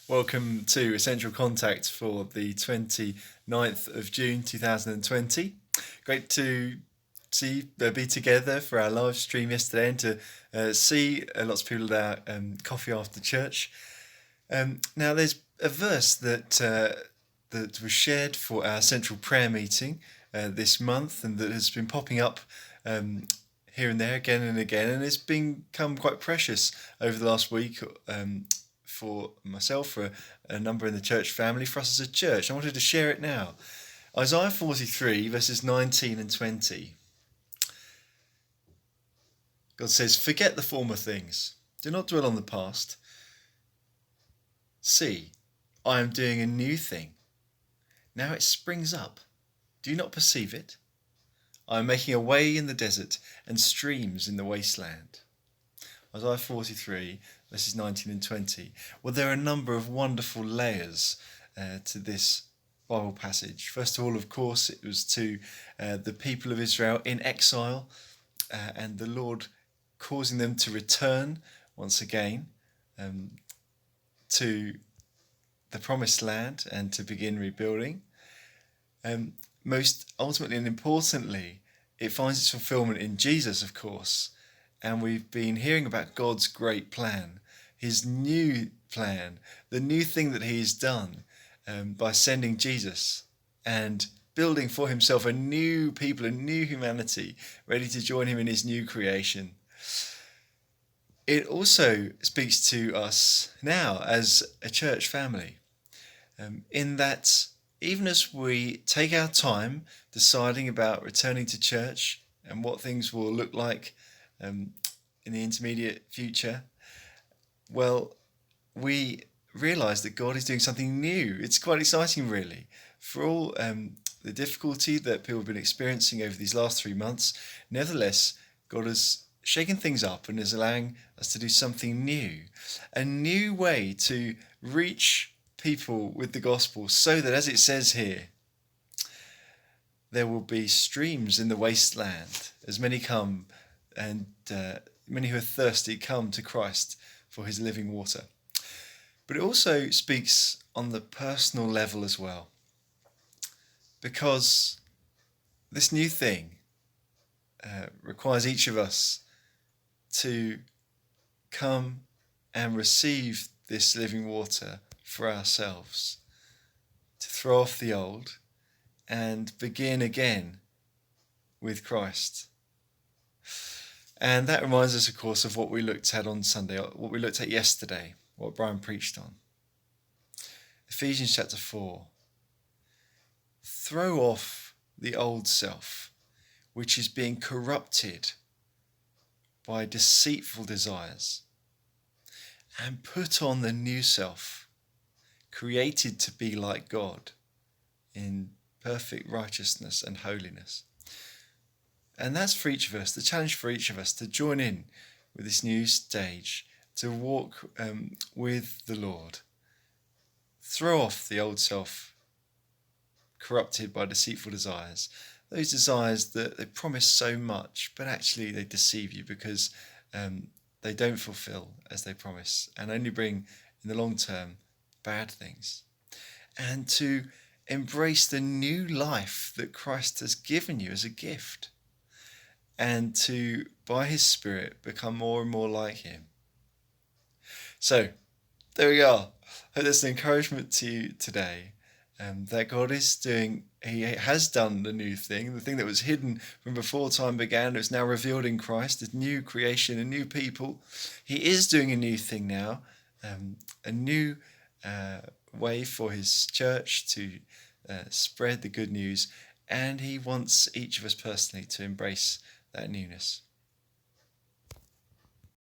Welcome to Essential Contact for the 29th of June 2020. Great to be together for our live stream yesterday and to see lots of people at our coffee after church. Now there's a verse that was shared for our central prayer meeting this month and that has been popping up here and there again and again, and it's become quite precious over the last week for myself, for a number in the church family, for us as a church. I wanted to share it now. Isaiah 43 verses 19 and 20. God says, "Forget the former things. Do not dwell on the past. See, I am doing a new thing. Now it springs up. Do you not perceive it? I am making a way in the desert and streams in the wasteland." Isaiah 43 verses 19 and 20. Well, there are a number of wonderful layers to this Bible passage. First of all, of course, it was to the people of Israel in exile and the Lord causing them to return once again to the promised land and to begin rebuilding. Most ultimately and importantly, it finds its fulfillment in Jesus, of course. And we've been hearing about God's great plan, his new plan, the new thing that he has done by sending Jesus and building for himself a new people, a new humanity, ready to join him in his new creation. It also speaks to us now as a church family, in that even as we take our time deciding about returning to church and what things will look like in the intermediate future, well, we realise that God is doing something new. It's quite exciting, really. For all the difficulty that people have been experiencing over these last 3 months, nevertheless, God has shaken things up and is allowing us to do something new. A new way to reach people with the gospel so that, as it says here, there will be streams in the wasteland as many come and many who are thirsty come to Christ for his living water. But it also speaks on the personal level as well, because this new thing requires each of us to come and receive this living water for ourselves, to throw off the old and begin again with Christ. And that reminds us, of course, of what we looked at on Sunday, what we looked at yesterday, what Brian preached on. Ephesians chapter 4. Throw off the old self, which is being corrupted by deceitful desires, and put on the new self, created to be like God in perfect righteousness and holiness. And that's for each of us, the challenge for each of us to join in with this new stage, to walk with the Lord. Throw off the old self, corrupted by deceitful desires. Those desires that they promise so much, but actually they deceive you because they don't fulfill as they promise and only bring, in the long term, bad things. And to embrace the new life that Christ has given you as a gift, and to, by his Spirit, become more and more like him. So, there we are. I hope that's an encouragement to you today, that God is doing, he has done the new thing, the thing that was hidden from before time began, it's now revealed in Christ, a new creation, a new people. He is doing a new thing now, a new way for his church to spread the good news, and he wants each of us personally to embrace that newness.